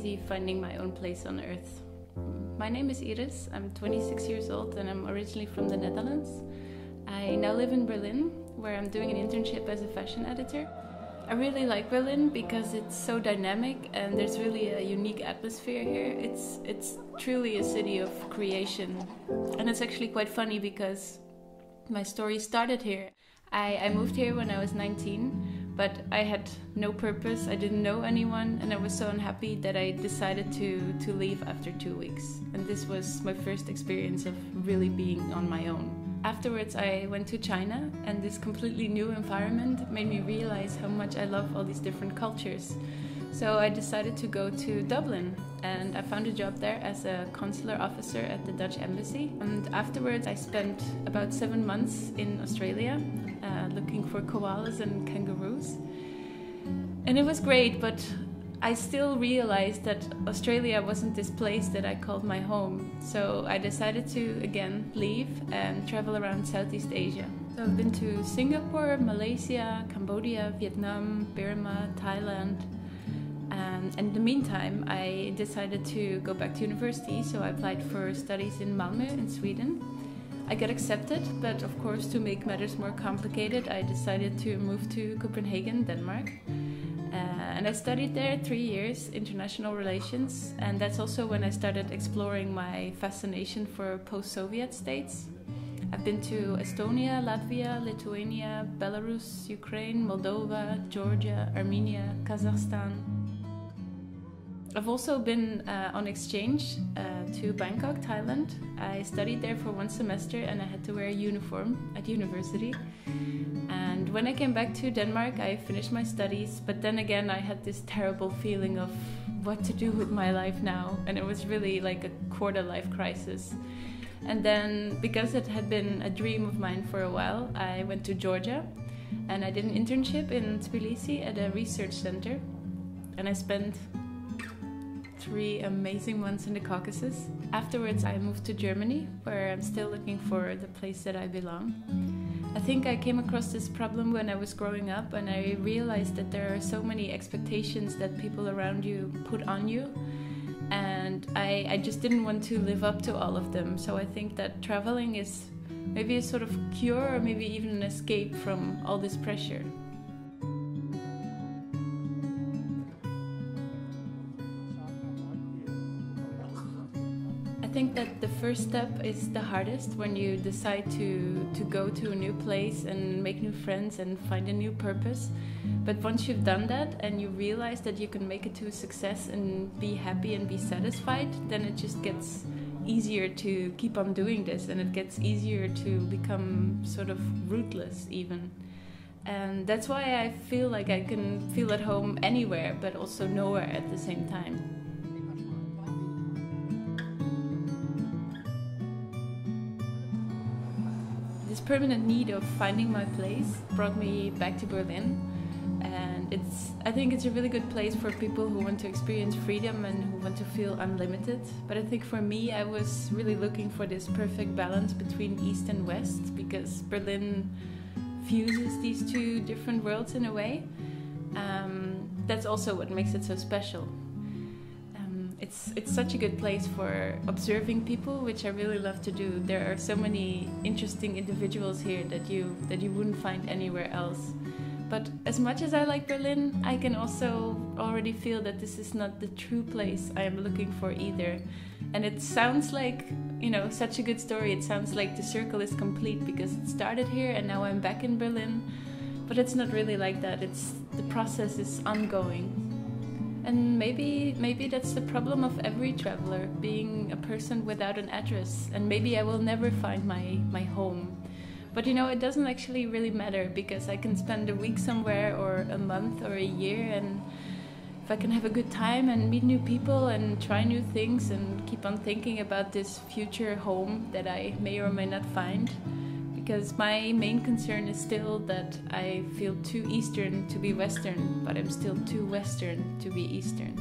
easy finding my own place on earth. My name is Iris, I'm 26 years old and I'm originally from the Netherlands. I now live in Berlin, where I'm doing an internship as a fashion editor. I really like Berlin because it's so dynamic and there's really a unique atmosphere here. It's truly a city of creation. And it's actually quite funny because my story started here. I moved here when I was 19, but I had no purpose, I didn't know anyone, and I was so unhappy that I decided to leave after 2 weeks. And this was my first experience of really being on my own. Afterwards I went to China, and this completely new environment made me realize how much I love all these different cultures. So I decided to go to Dublin, and I found a job there as a consular officer at the Dutch embassy. And afterwards I spent about 7 months in Australia looking for koalas and kangaroos. And it was great, but I still realized that Australia wasn't this place that I called my home. So I decided to again leave and travel around Southeast Asia. So I've been to Singapore, Malaysia, Cambodia, Vietnam, Burma, Thailand. And in the meantime, I decided to go back to university, so I applied for studies in Malmö in Sweden. I got accepted, but of course, to make matters more complicated, I decided to move to Copenhagen, Denmark. And I studied there 3 years, international relations, and that's also when I started exploring my fascination for post-Soviet states. I've been to Estonia, Latvia, Lithuania, Belarus, Ukraine, Moldova, Georgia, Armenia, Kazakhstan. I've also been on exchange to Bangkok, Thailand. I studied there for 1 semester and I had to wear a uniform at university. And when I came back to Denmark, I finished my studies, but then again I had this terrible feeling of what to do with my life now, and it was really like a quarter-life crisis. And then, because it had been a dream of mine for a while, I went to Georgia and I did an internship in Tbilisi at a research center, and I spent 3 amazing months in the Caucasus. Afterwards I moved to Germany, where I'm still looking for the place that I belong. I think I came across this problem when I was growing up, and I realized that there are so many expectations that people around you put on you, and I just didn't want to live up to all of them. So I think that traveling is maybe a sort of cure, or maybe even an escape from all this pressure. I think that the first step is the hardest, when you decide to go to a new place and make new friends and find a new purpose. But once you've done that and you realize that you can make it to a success and be happy and be satisfied, then it just gets easier to keep on doing this, and it gets easier to become sort of rootless even. And that's why I feel like I can feel at home anywhere but also nowhere at the same time. This permanent need of finding my place brought me back to Berlin, and I think it's a really good place for people who want to experience freedom and who want to feel unlimited. But I think for me, I was really looking for this perfect balance between East and West, because Berlin fuses these 2 different worlds in a way. That's also what makes it so special. It's such a good place for observing people, which I really love to do. There are so many interesting individuals here that you wouldn't find anywhere else. But as much as I like Berlin, I can also already feel that this is not the true place I am looking for either. And it sounds like, such a good story. It sounds like the circle is complete because it started here and now I'm back in Berlin. But it's not really like that. The process is ongoing. And maybe that's the problem of every traveler, being a person without an address. And maybe I will never find my home. But it doesn't actually really matter, because I can spend a week somewhere or a month or a year, and if I can have a good time and meet new people and try new things and keep on thinking about this future home that I may or may not find. Because my main concern is still that I feel too Eastern to be Western, but I'm still too Western to be Eastern.